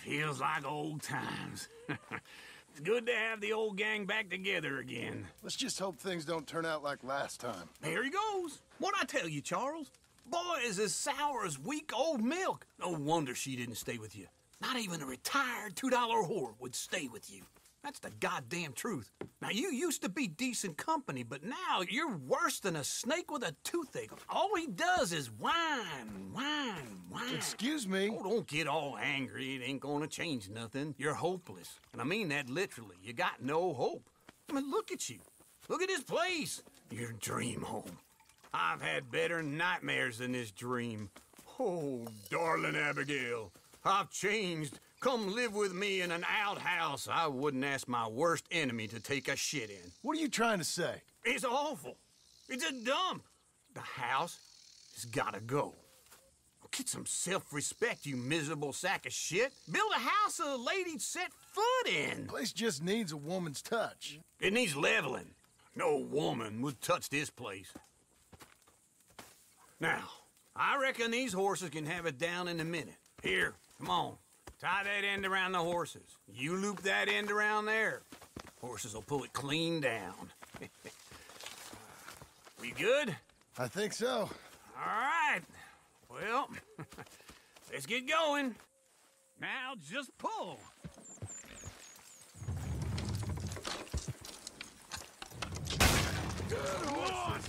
Feels like old times. It's good to have the old gang back together again. Let's just hope things don't turn out like last time. There he goes. What'd I tell you, Charles? Boy is as sour as week-old milk. No wonder she didn't stay with you. Not even a retired $2 whore would stay with you. That's the goddamn truth. Now, you used to be decent company, but now you're worse than a snake with a toothache. All he does is whine, whine, whine. Excuse me? Oh, don't get all angry. It ain't gonna change nothing. You're hopeless. And I mean that literally. You got no hope. I mean, look at you. Look at this place. Your dream home. I've had better nightmares than this dream. Oh, darling Abigail, I've changed. Come live with me in an outhouse I wouldn't ask my worst enemy to take a shit in. What are you trying to say? It's awful. It's a dump. The house has gotta go. Get some self-respect, you miserable sack of shit. Build a house a lady'd set foot in. The place just needs a woman's touch. It needs leveling. No woman would touch this place. Now, I reckon these horses can have it down in a minute. Here, come on. Tie that end around the horses. You loop that end around there. Horses will pull it clean down. We good? I think so. All right. Well, let's get going. Now just pull. Good one!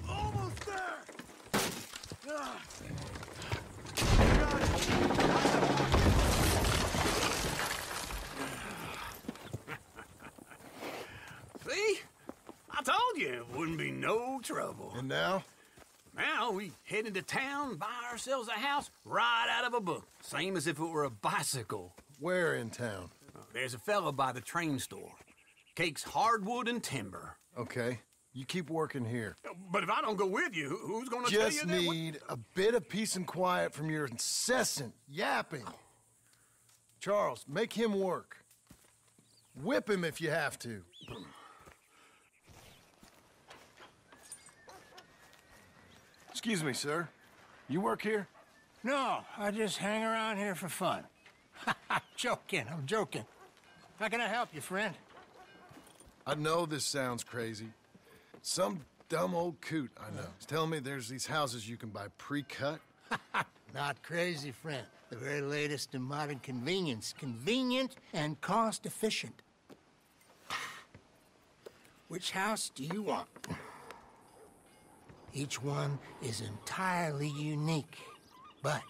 Almost there! See? I told you it wouldn't be no trouble. And now? Now we head into town, buy ourselves a house right out of a book. Same as if it were a bicycle. Where in town? There's a fella by the train store. Cakes hardwood and timber. Okay. You keep working here. But if I don't go with you, who's gonna tell you Just that? need a bit of peace and quiet from your incessant yapping. Charles, make him work. Whip him if you have to. Excuse me, sir. You work here? No, I just hang around here for fun. I'm joking. How can I help you, friend? I know this sounds crazy. Some dumb old coot I know is telling me there's these houses you can buy pre-cut. Not crazy, friend. The very latest in modern convenience. Convenient and cost-efficient. Which house do you want? Each one is entirely unique, but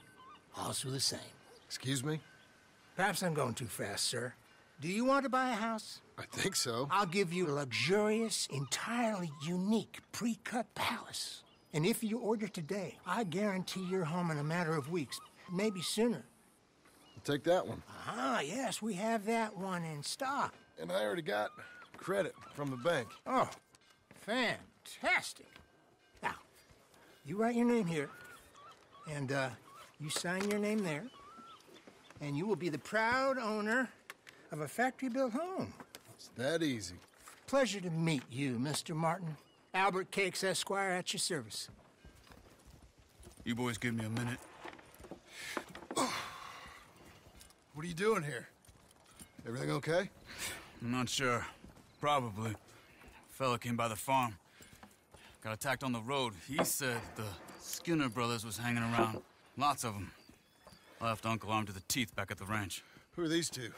also the same. Excuse me? Perhaps I'm going too fast, sir. Do you want to buy a house? I think so. I'll give you a luxurious, entirely unique pre-cut palace. And if you order today, I guarantee you're home in a matter of weeks, maybe sooner. I'll take that one. Ah, yes, we have that one in stock. And I already got credit from the bank. Oh, fantastic. Now, you write your name here, and you sign your name there, and you will be the proud owner of a factory-built home. It's that easy. Pleasure to meet you, Mr. Martin. Albert Cakes, Esquire, at your service. You boys give me a minute. What are you doing here? Everything okay? I'm not sure. Probably. Fella came by the farm. Got attacked on the road. He said the Skinner brothers was hanging around. Lots of them. Left Uncle armed to the teeth back at the ranch. Who are these two?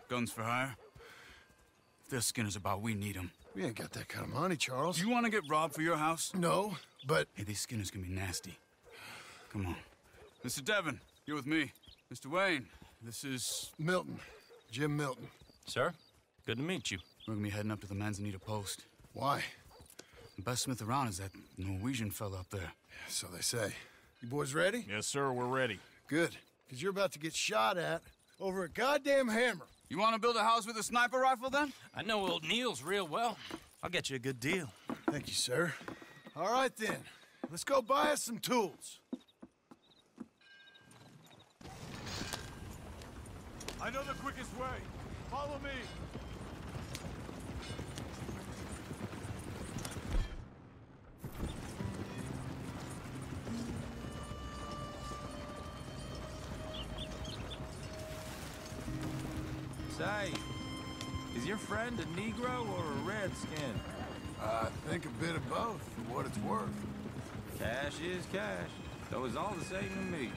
Guns for hire. If they're Skinner's about, we need them. We ain't got that kind of money, Charles. Do you want to get robbed for your house? No, but... Hey, these Skinners can be nasty. Come on. Mr. Devon, you're with me. Mr. Wayne, this is... Milton. Jim Milton. Sir, good to meet you. We're gonna be heading up to the Manzanita Post. Why? The best smith around is that Norwegian fella up there. So they say. You boys ready? Yes, sir, we're ready. Good. Because you're about to get shot at over a goddamn hammer. You want to build a house with a sniper rifle, then? I know old Neil's real well. I'll get you a good deal. Thank you, sir. All right, then. Let's go buy us some tools. I know the quickest way. Follow me. Say, is your friend a Negro or a Redskin? I think a bit of both, for what it's worth. Cash is cash, so it's all the same to me.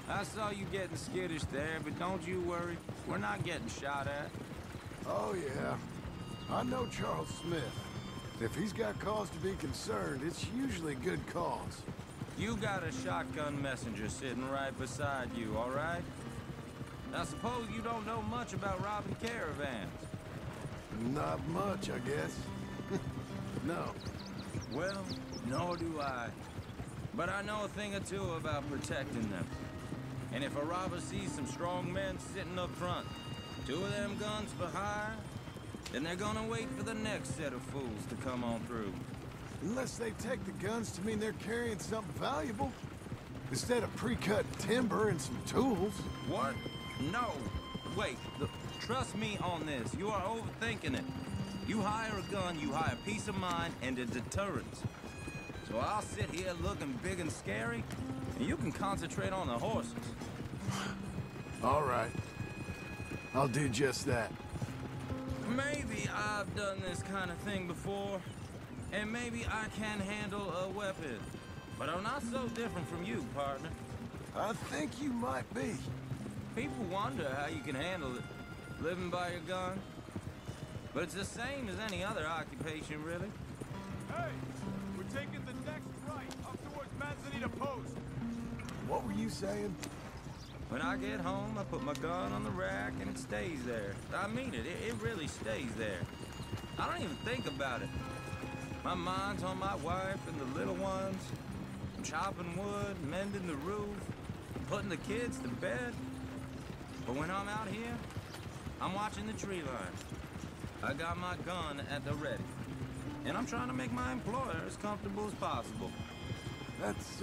I saw you getting skittish there, but don't you worry. We're not getting shot at. Oh, yeah. I know Charles Smith. If he's got cause to be concerned, it's usually good cause. You got a shotgun messenger sitting right beside you, all right? I suppose you don't know much about robbing caravans. Not much, I guess. No. Well, nor do I. But I know a thing or two about protecting them. And if a robber sees some strong men sitting up front, 2 of them guns for hire, then they're gonna wait for the next set of fools to come on through. Unless they take the guns to mean they're carrying something valuable. Instead of pre-cut timber and some tools. What? No. Wait, look, trust me on this. You are overthinking it. You hire a gun, you hire peace of mind and a deterrence. So I'll sit here looking big and scary, and you can concentrate on the horses. All right. I'll do just that. Maybe I've done this kind of thing before, and maybe I can handle a weapon. But I'm not so different from you, partner. I think you might be. People wonder how you can handle it, living by your gun. But it's the same as any other occupation, really. Hey, we're taking the next right up towards Manzanita Post. What were you saying? When I get home, I put my gun on the rack and it stays there. I mean it, it really stays there. I don't even think about it. My mind's on my wife and the little ones. I'm chopping wood, mending the roof, putting the kids to bed. But when I'm out here, I'm watching the tree line. I got my gun at the ready. And I'm trying to make my employer as comfortable as possible. That's,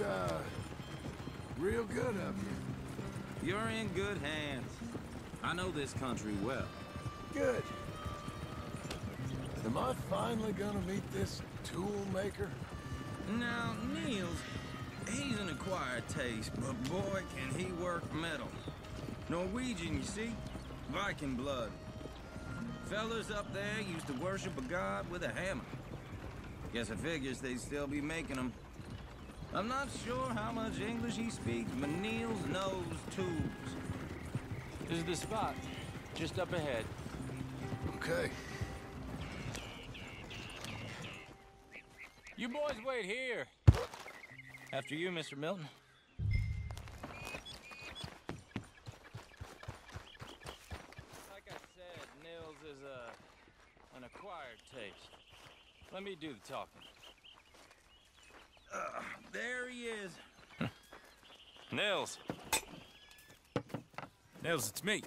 real good of you. You're in good hands. I know this country well. Good. Am I finally gonna meet this tool maker? Now, Niels, he's an acquired taste, but boy, can he work metal. Norwegian, you see? Viking blood. Fellas up there used to worship a god with a hammer. Guess I figures they'd still be making them. I'm not sure how much English he speaks, but Niels knows tools. This is the spot, just up ahead. Okay. You boys wait here. After you, Mr. Milton. Like I said, Nils is an acquired taste. Let me do the talking. There he is. Nils. Nils, it's me.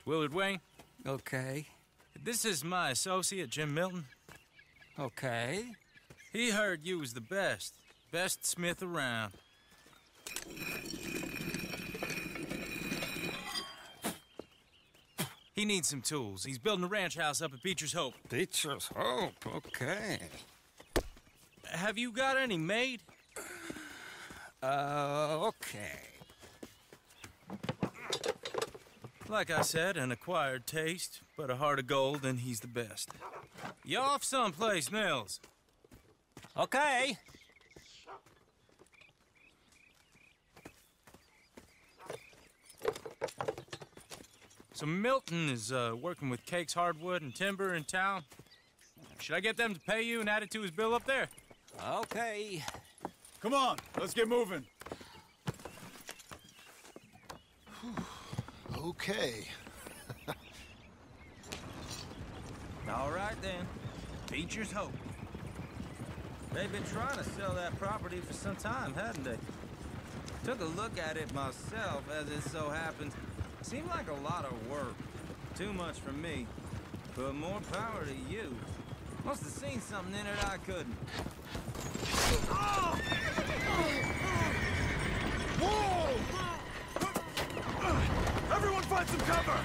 Willard Wayne. Okay. This is my associate, Jim Milton. Okay. He heard you was the best. Best smith around. He needs some tools. He's building a ranch house up at Beecher's Hope. Beecher's Hope, okay. Have you got any made? Okay. Like I said, an acquired taste, but a heart of gold, and he's the best. You off someplace, Nils? Okay. So Milton is working with Cake's Hardwood and Timber in town. Should I get them to pay you and add it to his bill up there? Okay. Come on, let's get moving. Okay. All right, then. Beecher's Hope. They've been trying to sell that property for some time, hadn't they? Took a look at it myself, as it so happens. Seemed like a lot of work. Too much for me. But more power to you. Must have seen something in it I couldn't. Whoa! Everyone find some cover!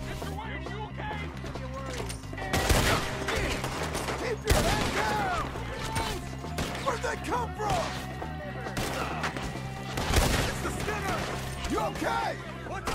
Mr. Wayne, you okay? Keep your head down! Where'd they come from? It's the Skinner! You okay? What the?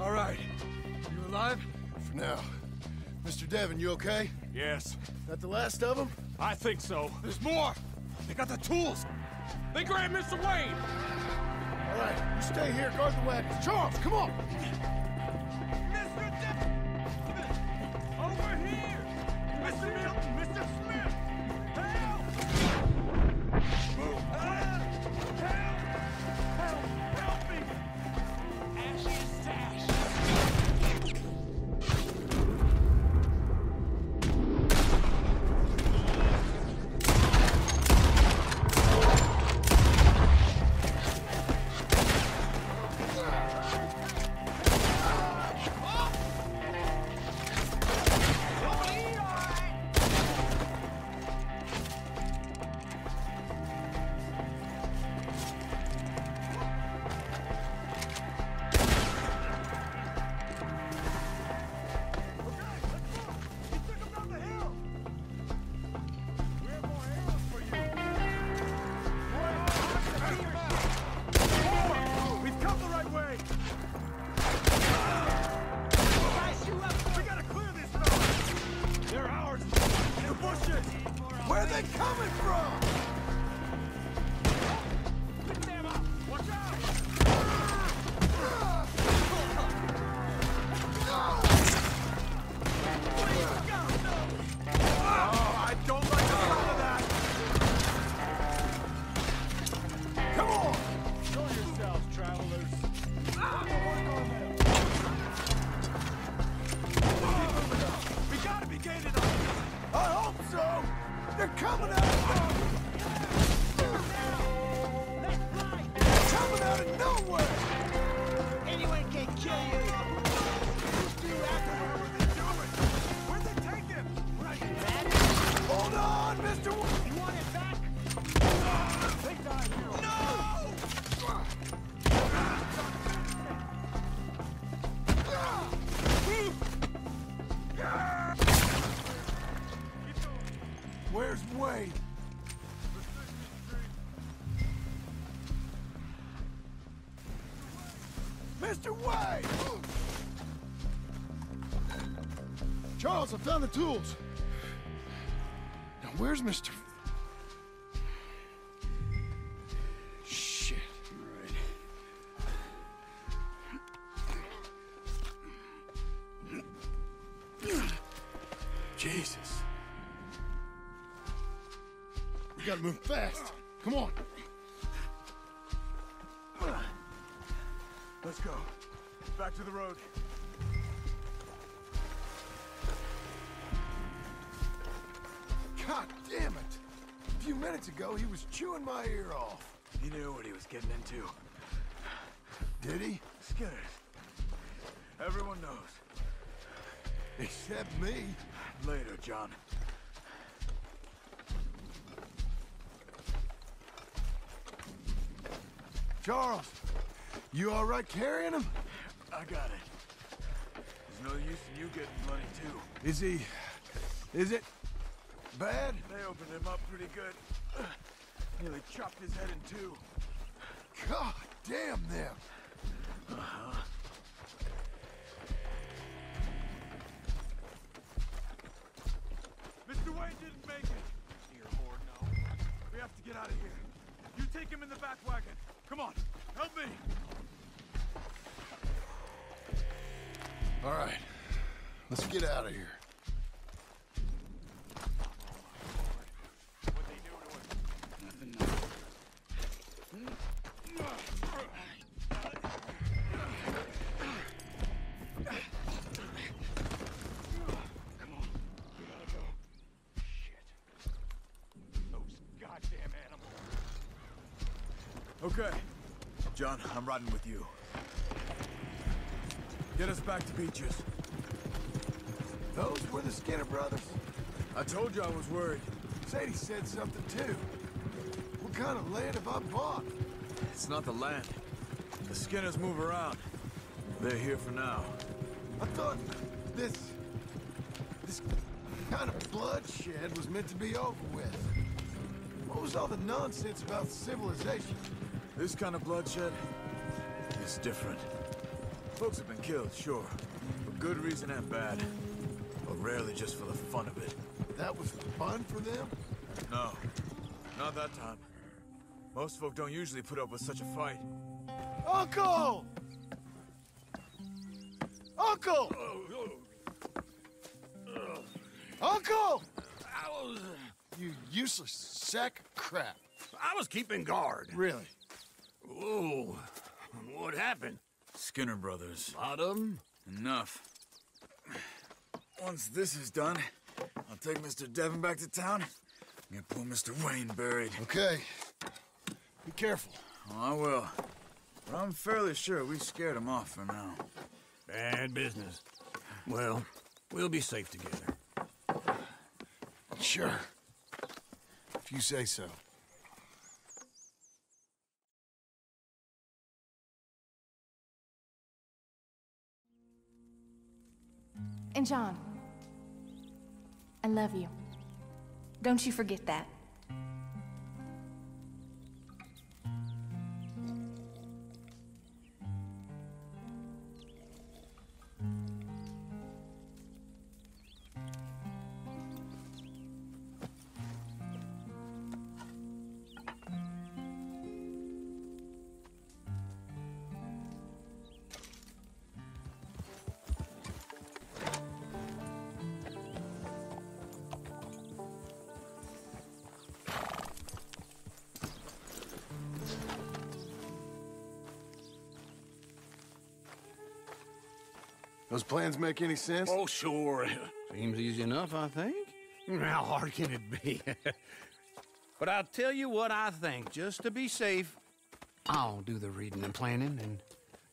All right. You alive? For now. Mr. Devon, you okay? Yes, That the last of them? I think so. There's more. They got the tools. They grabbed Mr. Wayne. All right, you stay here, guard the wagons. Charles, come on! Mr. Devon! Over here! Mr. Milton! Mr. Smith! Help! Help me! Ash's stash! Where are they coming from? Watch out! Oh, I don't like the sound of that! Come on! Show yourselves, travelers. We gotta be gated on. I hope so! They're coming out of They're coming out of nowhere! Anyone can kill you. Where'd they take him? Hold on, Mr. You want it back? They died here. Where's Wade? Mr. Wade! Charles, I found the tools. Now, where's Mr. Shit. Jesus. We gotta move fast. Come on. Let's go. Back to the road. God damn it! A few minutes ago, he was chewing my ear off. He knew what he was getting into. Did he? Skinners. Everyone knows. Except me. Later, John. Charles, you all right carrying him? I got it. There's no use in you getting bloody, too. Is he Is it bad? They opened him up pretty good. Nearly chopped his head in two. God damn them. Mr. Wayne didn't make it. Dear Lord, no. We have to get out of here. You take him in the back wagon. Come on, help me. All right, let's get out of here. What'd they do to him? Nothing. Come on, we gotta go. Shit. Those goddamn animals. Okay. John, I'm riding with you. Get us back to Beaches. Those were the Skinner brothers? I told you I was worried. Sadie said something too. What kind of land have I bought? It's not the land. The Skinners move around. They're here for now. I thought this kind of bloodshed was meant to be over with. What was all the nonsense about civilization? This kind of bloodshed is different. Folks have been killed, sure. For good reason and bad. But rarely just for the fun of it. That was fun for them? No. Not that time. Most folk don't usually put up with such a fight. Uncle! Uncle! Uncle! You useless sack of crap. I was keeping guard. Really? Whoa. What happened? Skinner brothers. Lot of them? Enough. Once this is done, I'll take Mr. Devon back to town and get poor Mr. Wayne buried. Okay. Be careful. Oh, I will. But I'm fairly sure we scared him off for now. Bad business. Well, we'll be safe together. Sure. If you say so. And John, I love you. Don't you forget that. Those plans make any sense? Oh, sure. Seems easy enough, I think. How hard can it be? But I'll tell you what I think. Just to be safe, I'll do the reading and planning, and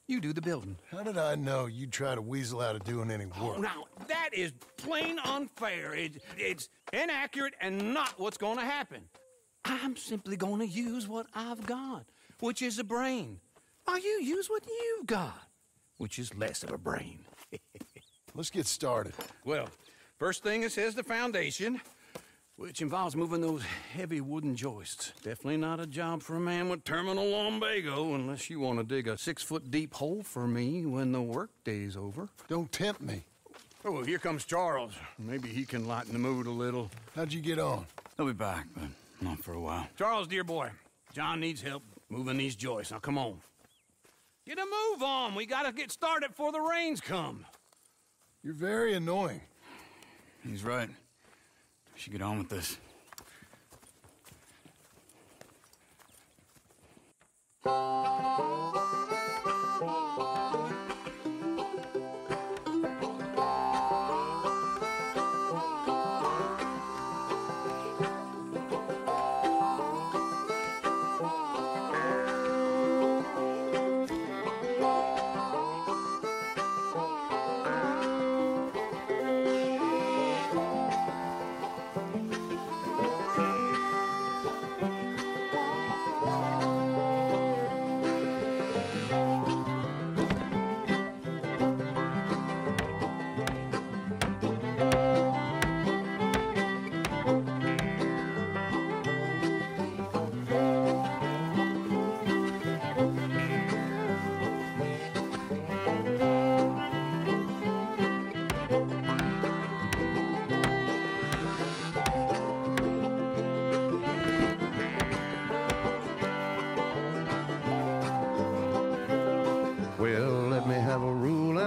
you do the building. How did I know you'd try to weasel out of doing any work? Oh, now, that is plain unfair. It's inaccurate and not what's going to happen. I'm simply going to use what I've got, which is a brain. While you use what you've got, which is less of a brain. Let's get started. Well, first thing it says the foundation, which involves moving those heavy wooden joists. Definitely not a job for a man with terminal lumbago, unless you want to dig a 6-foot deep hole for me when the workday's over. Don't tempt me. Oh, here comes Charles. Maybe he can lighten the mood a little. How'd you get on? He'll be back, but not for a while. Charles, dear boy, John needs help moving these joists. Now, come on. Get a move on. We gotta get started before the rains come. You're very annoying. He's right. We should get on with this.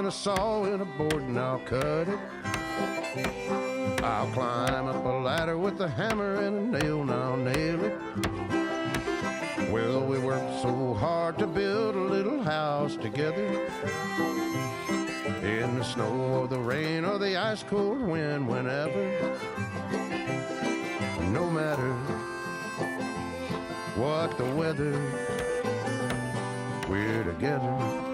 a saw and a board and I'll cut it. I'll climb up a ladder with a hammer and a nail and I'll nail it. Well, we worked so hard to build a little house together. In the snow or the rain or the ice cold wind, whenever. No matter what the weather, we're together.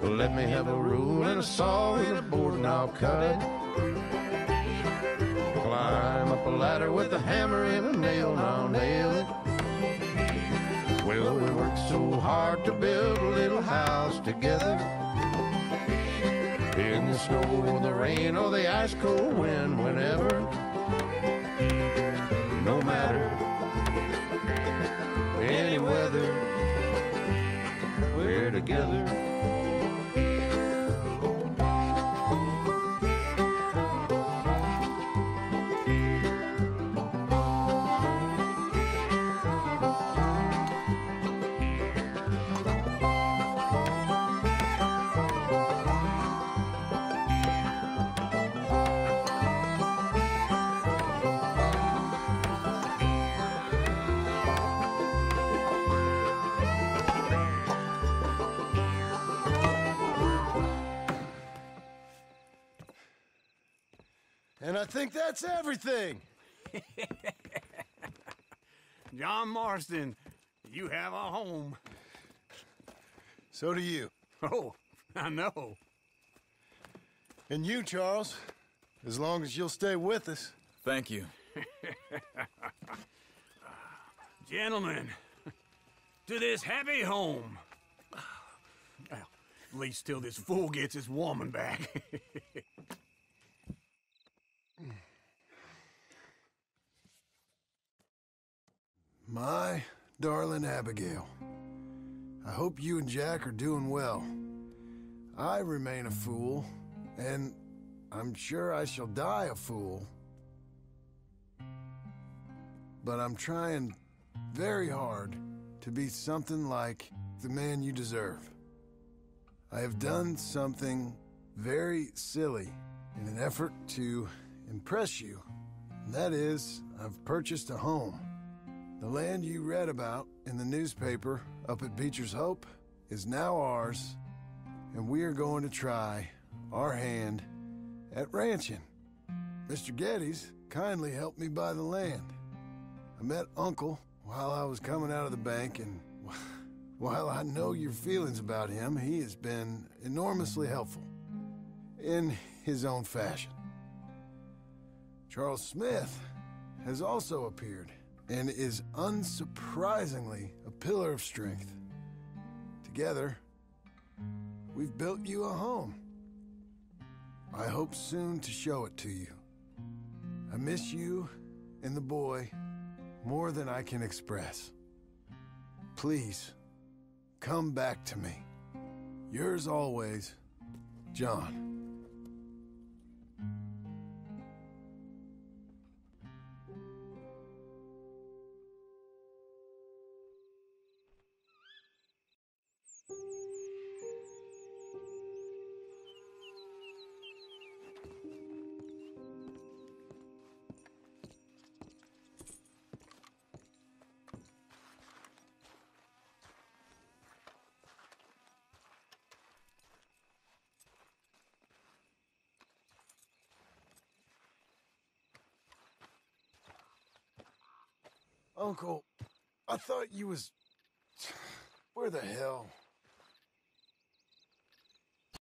Let me have a rule and a saw and a board and I'll cut it. Climb up a ladder with a hammer and a nail and I'll nail it. Well, we worked so hard to build a little house together. In the snow or the rain or the ice cold wind, whenever. No matter any weather, we're together. And I think that's everything. John Marston, you have a home. So do you. Oh, I know. And you, Charles, as long as you'll stay with us. Thank you. Gentlemen, to this happy home. Well, at least till this fool gets his woman back. My darling Abigail, I hope you and Jack are doing well. I remain a fool, and I'm sure I shall die a fool. But I'm trying very hard to be something like the man you deserve. I have done something very silly in an effort to impress you. And that is, I've purchased a home. The land you read about in the newspaper up at Beecher's Hope is now ours, and we are going to try our hand at ranching. Mr. Geddes kindly helped me buy the land. I met Uncle while I was coming out of the bank, and while I know your feelings about him, he has been enormously helpful in his own fashion. Charles Smith has also appeared and is unsurprisingly a pillar of strength. Together, we've built you a home. I hope soon to show it to you. I miss you and the boy more than I can express. Please, come back to me. Yours always, John. Uncle, I thought you was... Where the hell?